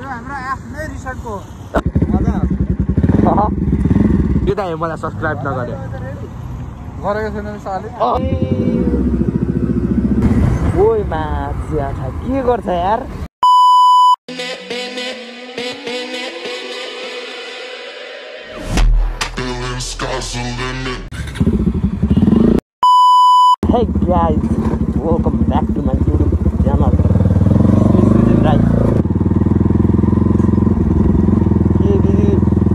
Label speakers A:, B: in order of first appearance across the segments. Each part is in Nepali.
A: हाम्रो आफ्नै रिसोर्टको
B: यो त मलाई सब्सक्राइब नगरे
A: गरेको छैन साले
B: ओइ माछा के गर्छ यार Hey guys, welcome back to my YouTube channel. Right.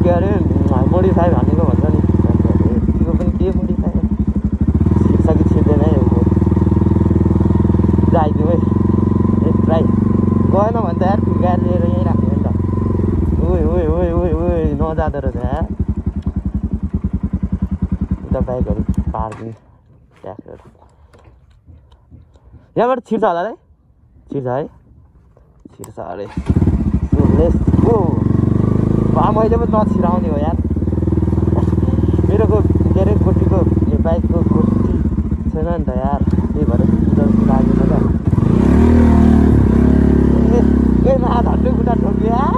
B: के अरे मोडिफाई भनेको भन्छ नि त्यो पनि के मोडिफाई छिर्छ कि छिर्दैन है आइदियो है ट्राई गएन भने त यार गाडी लिएर यहीँ राख्ने नि त ओइ नजाँदो रहेछ यार उता बाइकहरू पार्किङ ट्याक्सहरू यहाँबाट छिर्छ होला है छिर्छ है छिर्छ अरे मैले पनि नछिराउने हो यार मेरोको के अरे गोटीको बाइकको गोटी छैन नि त यार त्यही भएर लागेन त ए झन्डै खुट्टा ठोक्यो यार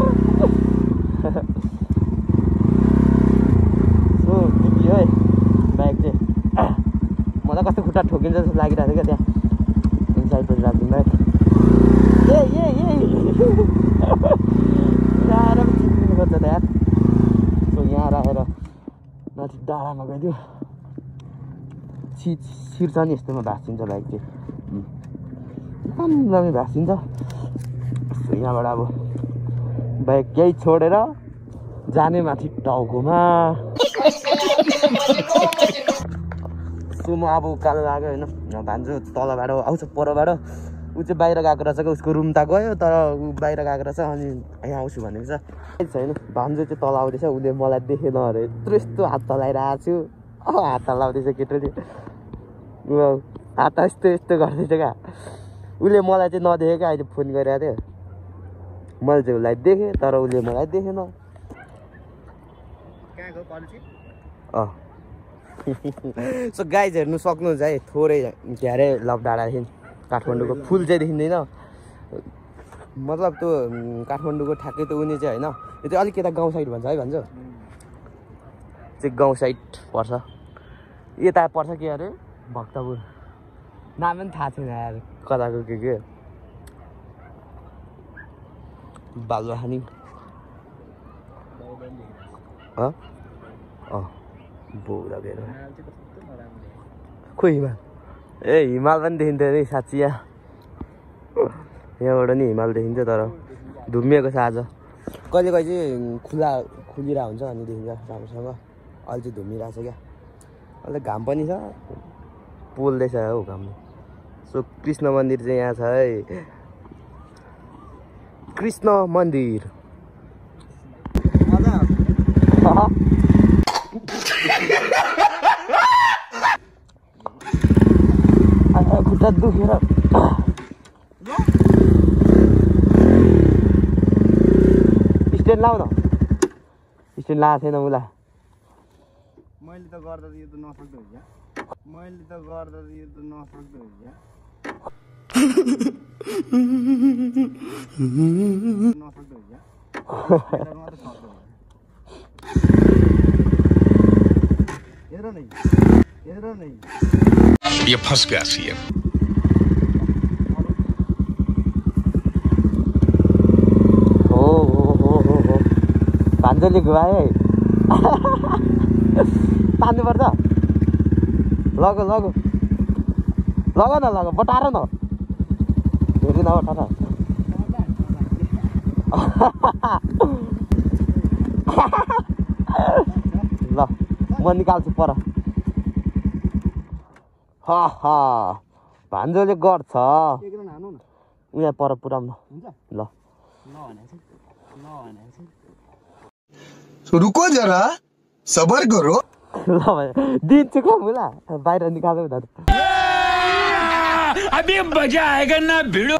B: सो बिग्रियो है बाइक चाहिँ मलाई कस्तो खुट्टा ठोकिन्छ जस्तो लागिरहेको थियो क्या त्यहाँ साइडपट्टि राखिदिउँ बाइक आएर पनि चिप्लिनु पर्छ त यार सो यहाँ राखेर माथि डाँडामा गइदियो छिर्छ नि यस्तोमा भाँचिन्छ बाइक चाहिँ राम्ररी भाँचिन्छ सो यहाँबाट अब बाइक केही छोडेर जाने माथि टाउकोमा सो म अब उकालो लाग्यो होइन भान्जो तलबाट आउँछ परबाट ऊ चाहिँ बाहिर गएको रहेछ क्या उसको रुम त गयो तर ऊ बाहिर गएको रहेछ अनि यहाँ आउँछु भनेको छ छैन भान्जो चाहिँ तल आउँदैछ उसले मलाई देखेन अरे यत्रो यस्तो हात तलाइरहेको छु हात तलाउँदैछ केटोले हात यस्तो यस्तो गर्दैछ क्या उसले मलाई चाहिँ नदेखेको क्या अहिले फोन गरिरहेको थियो मैले चाहिँ उसलाई देखेँ तर उसले मलाई देखेन सो गाइज हेर्नु सक्नुहुन्छ है थोरै धेरै लभ डाँडादेखि काठमाडौँको फुल चाहिँ देखिँदैन मतलब त्यो काठमाडौँको ठ्याक्कै त उनी चाहिँ होइन यो चाहिँ अलिक यता गाउँ साइड भन्छ है भन्छ चाहिँ गाउँ साइड पर्छ यता पर्छ के अरे भक्तपुर नाम पनि थाहा छैन यार कताको के बालुवाखानी बोरा बेर खोइ हिमाल ए हिमाल पनि देखिन्थ्यो नि साँच्ची यहाँबाट नि हिमाल देखिन्छ तर धुम्मिएको छ आज कहिले कहिले चाहिँ खुलिरहेको हुन्छ अनि देखिन्छ राम्रोसँग अहिले चाहिँ धुम्मिरहेको छ क्या अहिले घाम पनि छ पोल्दैछ हौ घामले सो कृष्ण मन्दिर चाहिँ यहाँ छ है कृष्ण मन्दिर खुट्टा दुखेर स्ट्यान्ड लाउ न स्ट्यान्ड लाएको छैन उसलाई
A: मैले त गर्दा यो त नसक्दो हुन्छ मैले त गर्दा यो त नसक्दो हुन्छ नसक्दो हुन्छ हेर नै
C: ये फंस गया सीएम
B: हो भान्जोले घुमायो है तान्नुपर्छ लग न बटार न हेरि न बटार ल म निकाल्छु पर भान्जोले गर्छ उहाँ पर पुऱ्याउनु ल
C: रुको जरा सबर करो
B: ल भाइ दिन्छु कम होला बाहिर निकाल्नु त
C: अभी मजा आएगा ना भिडो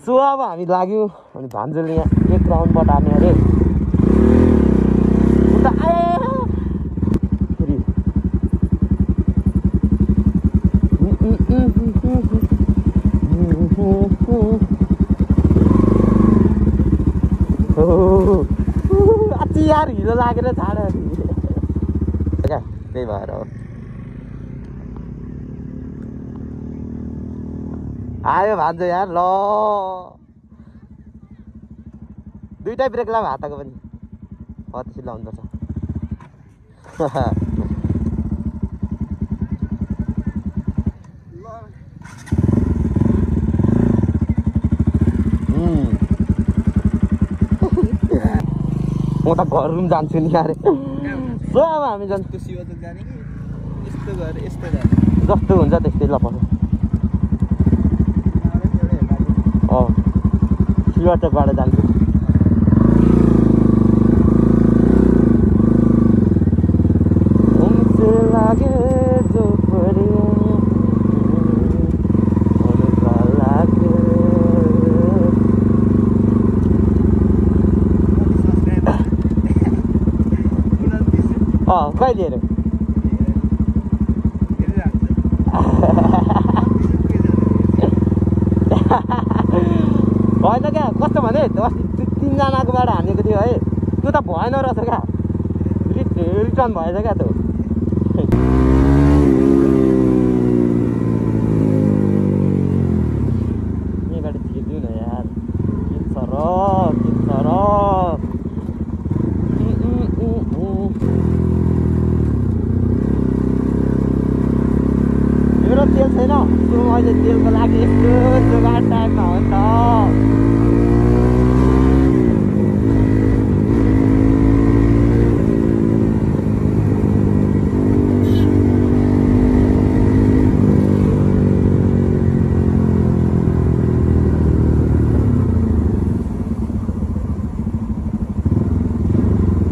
B: सो अब हामी लाग्यौँ अनि भान्जोले यहाँ एक राउन्डबाट हाने अरे उता अति यार हिलो लागेर झाडा क्या त्यही भएर हो आयो भान्जो यार ल दुईटै ब्रेक लाम हातको पनि त्यसरी लाउनुपर्छ म त घर रुम जान्छु नि यार सो अब हामी जान्छु जस्तो हुन्छ त्यस्तै लपर्छ सिलवाटरबाट जान्छु कहिले हेऱ्यो होइन क्या कस्तो भने अस्ति 3 जनाकोबाट हानेको थियो है त्यो त भएन रहेछ क्या रिटर्न भएछ क्या त्यो यहाँबाट छिर्दिउँ न यार किन्छ र मेरो तेल छैन त्यो अहिले तेलको लागि यस्तो जोगाड टाइममा हो नि त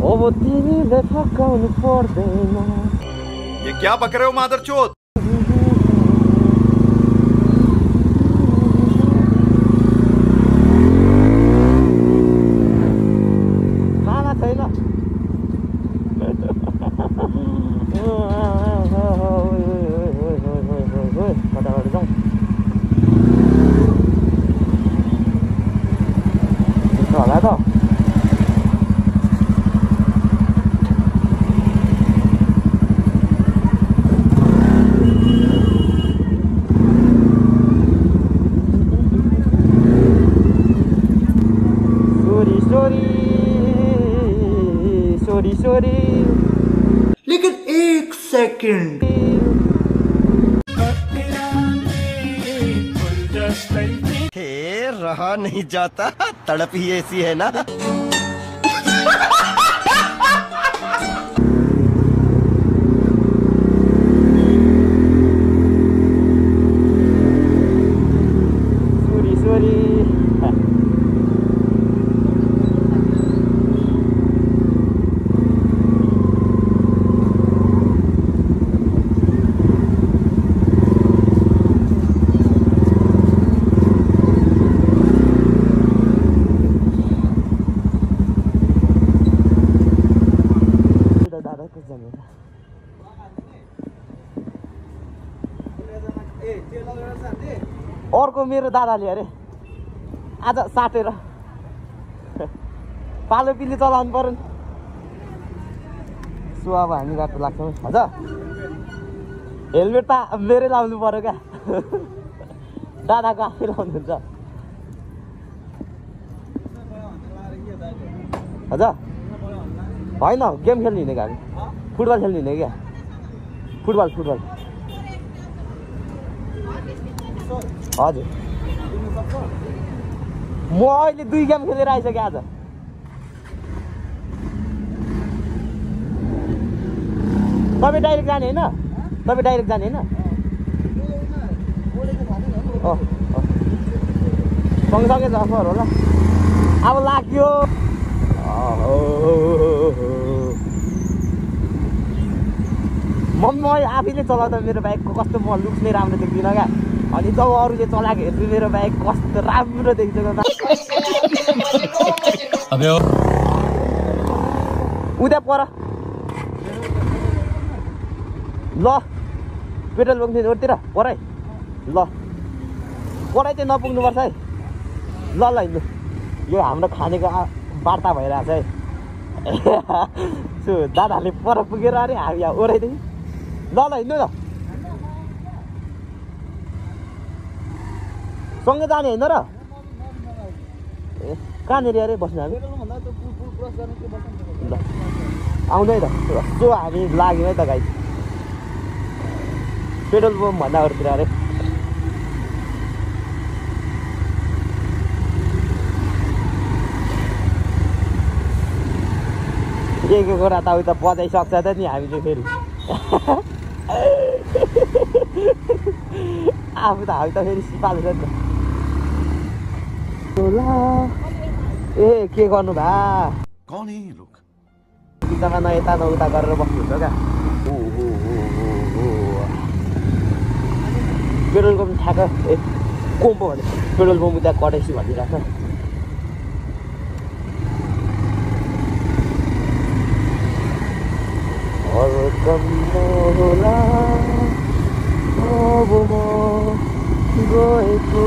B: अब तिमीले फकाउनु पर्दैन
C: ये क्या बक रहे हो मादरचोद
B: सॉरी
C: लेकिन 1 सेकंड
D: हे रहा नहीं जाता तड़प ही ऐसी है ना
B: सॉरी अर्को मेरो दादाले अरे आज साटेर पालो पिली चलाउनु पर्यो नि सो अब हामी बाटो लाग्छौँ हजुर हेलमेट त मेरै लाउनु पर्यो क्या दादाको आफै लाउनुहुन्छ हजुर होइन गेम खेल्नु हिँडेको हामी फुटबल खेल्नु हिँडेको क्या फुटबल हजुर म अहिले 2 गेम खेलेर आइसकेँ आज तपाईँ डाइरेक्ट जाने होइन सँगसँगै जफर होला अब लाग्यो म आफैले चलाउँदा मेरो बाइकको कस्तो म लुक्स नै राम्रो देख्दिनँ क्या अनि जब अरूले चलाएको हेर्छु मेरो बाइक कस्तो राम्रो देख्छ उता पर ल पेट्रोल पम्प थियो रोडतिर परै ल परै चाहिँ नपुग्नुपर्छ है ल हिँड्नु यो हाम्रो खानेको वार्ता भइरहेछ है दादाहरूले पर पुगेर अरे हामी यहाँ ओह्राइदेखि ल हिँड्नु न सँगै जाने होइन र ए कहाँनिर अरे बस्नु हामी ल आउँदै त यसो हामी लाग्यौँ है त गाई पेट्रोल पम्प भन्दा अरूतिर अरे एक कुरा त उता बजाइसक्छ त नि हामी चाहिँ फेरि आफू त हामी त फेरि सिपाल्छ नि त ए के गर्नु भा
C: कौन है ये लोग
B: बिचमा न यता न उता गरेर बस्नुहुन्छ क्या पेट्रोल पम्प ठ्याक्क ए कोम्पो भने पेट्रोल पम्प उता कटेसी भनिरहेको होला अब म गएको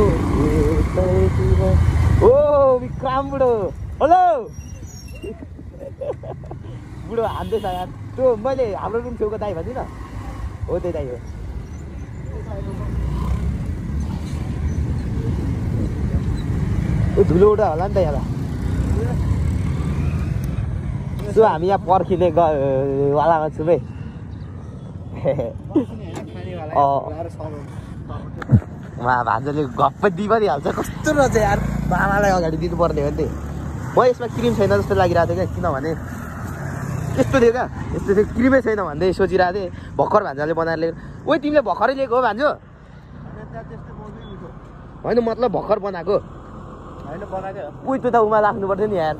B: ओ विक्रम बुढो हेलो बुढो हान्दैछ यार त्यो मैले हाम्रो रुम छेउको दाइ भनिदिन हो त्यही दाइ हो धुलो उडा होला नि त यहाँ सो हामी यहाँ पर्खिने वालामा छु है उहाँ भान्जाले गप्प दिइ पनि हाल्छ कस्तो रहेछ यार मामालाई अगाडि दिनुपर्ने हो नि म यसमा क्रिम छैन जस्तो लागिरहेको थियो क्या किनभने यस्तो थियो क्या यस्तो थियो क्रिमै छैन भन्दै सोचिरहेको थिएँ भर्खर भान्जाले बनाएर लिएको ओ तिमीले भर्खरै लिएको हो भान्जो होइन मतलब भर्खर बनाएको उही त उमा राख्नुपर्थ्यो नि यार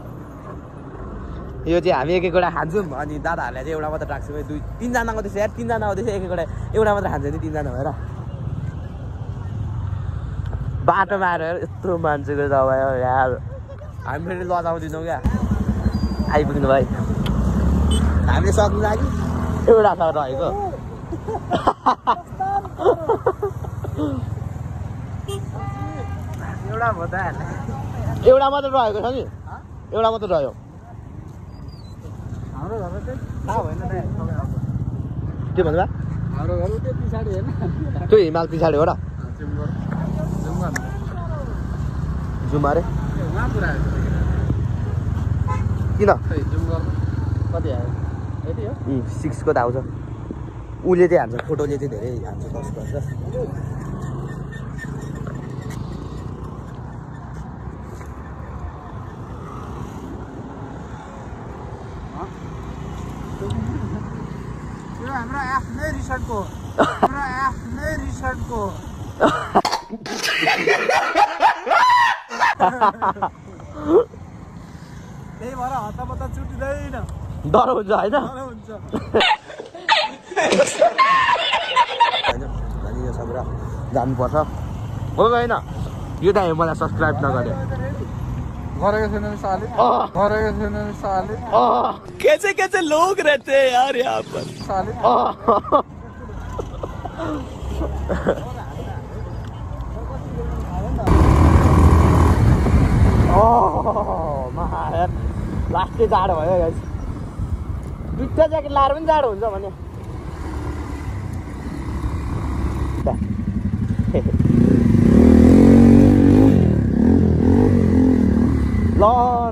B: यो चाहिँ हामी एक एकवटा खान्छौँ अनि दादाहरूलाई चाहिँ एउटा मात्र राख्छौँ है 2-3जना आउँदैछ यार 3जना आउँदैछ एक एकवटा एउटा मात्र खान्छ नि 3जना भएर बाटोमा आएर यत्रो मान्छेको दबाई हो यार हामी फेरि लजाउँदैनौँ क्या आइपुग्नु भाइ हामीले सक्नु लागि एउटा छ रहेको एउटा मात्र रहेको छ नि एउटा मात्र रह्यो
A: हाम्रो घर चाहिँ थाहा भएन
B: के भन्नु
A: हाम्रो घर त्यो पछाडि होइन
B: त्यो हिमाल पछाडि हो र जुम्मा रे किन
A: कति आयो यति हो
B: 6 को त आउँछ उसले चाहिँ हान्छ फोटोले चाहिँ धेरै हान्छ 10 गर्छ
A: हाम्रो आफ्नै रिसर्टको त्यही भएर हतापता छुट्टिँदैन
B: डर हुन्छ होइन यो सब जानुपर्छ हो होइन यो त मलाई सब्सक्राइब नगरे
A: गरेको छैन साले
D: कैसे कैसे लोग रहते हैं यार यहाँ पर
A: साले
B: लास्टै जाडो भयो गाइस दुईटा ज्याकेट लाएर पनि जाडो हुन्छ भने ल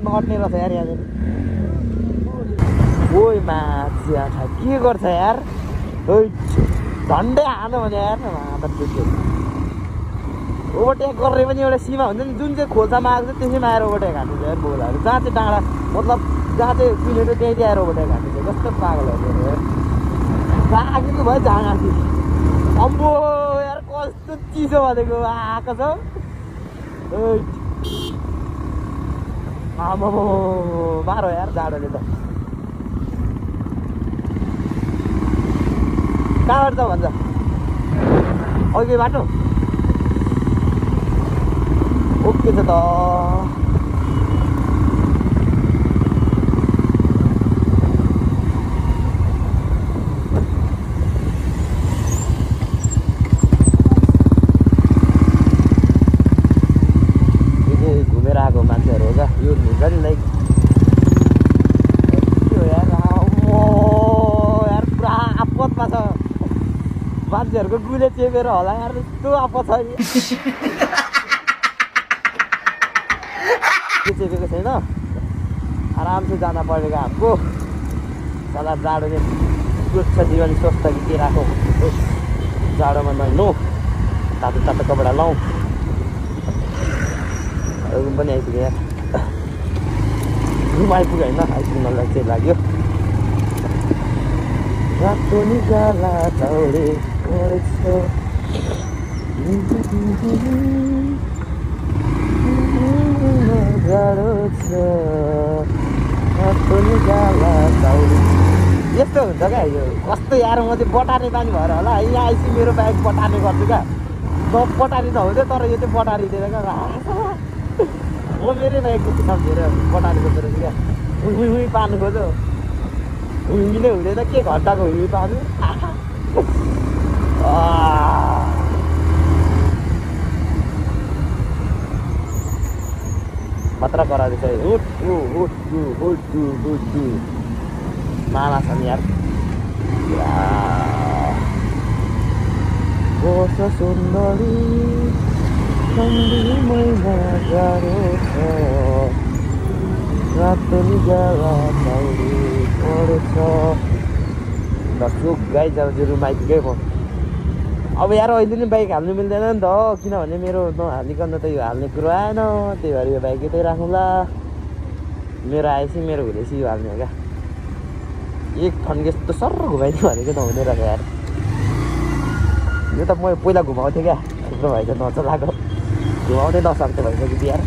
B: नअट्ने रहेछ यार यहाँ ओइ मान्छे के गर्छ यार झन्डै हानो भने यार ओभरटेक गरेर पनि एउटा सीमा हुन्छ नि जुन चाहिँ खोल्सामा आएको छ त्यसैमा आएर ओभरटेक हान्नु यार बोलाहरू जहाँ चाहिँ डाँडा मतलब जहाँ चाहिँ कुहिनेको त्यही चाहिँ आएर ओभरटेक हान्नु कस्तो पागलहरू राखेको भयो जहाँ अम्बो यार कस्तो चिसो भनेको आएको छ आमा मारो यार जाडोले त कहाँबाट त भन्छ अघि बाटो ओके छ त घुमेर आएको मान्छेहरू हो क्या यो हुन्छ नि लाइक गाइजहरूको गुले चेपेर होला यार यस्तो पछाडि चेपेको छैन आरामसे जान परेको हाम्रो सदा जाडोले स्वच्छ जीवन स्वस्थ के राखौँ जाडोमा नहिँड्नु तातो तातो कपडा लाउँ रुम पनि आइपुग्यो यार रुम आइपुग्यो होइन आइपुग्नलाई चाहिँ लाग्यो रातो निगाला चौडे जाडो छ रातो निगाला चौडे यस्तो हुन्छ क्या यो कस्तो यार म चाहिँ बटार्ने बानी भएर होला यहाँ आइसी मेरो बाइक बटार्ने गर्छु क्या बटारी त हुँदै तर यो चाहिँ बटारी दिएर क्या म मेरै बाइकको सम्झेर बटारी गर्दो रहेछ क्या हुई पार्नु खोज्यो हुइले हुँदैन के घन्टाको हुइ पार्नु खतरा गराउँदैछ उठ माला छ नि यार कोस सुन्दरी महिना गाह्रो छ रातो निगाला चौडी परेछ सुक गाई जाउँछु रुम आइपुगेँ म अब यार अहिले नि बाइक हाल्नु मिल्दैन नि त किनभने मेरो नहालिकन त यो हाल्ने कुरो आएन त्यही भएर यो बाइक यतै राखौँला मेरो आएपछि मेरो हुँदैछ यो हाल्ने हो क्या एक थन्के जस्तो सर्र घुमाइदियो भनेको नहुने रहेछ यार यो त म पहिला घुमाउँथेँ क्या थुप्रो भएछ नचलाएको घुमाउँदै नसक्ने भइसक्यो यार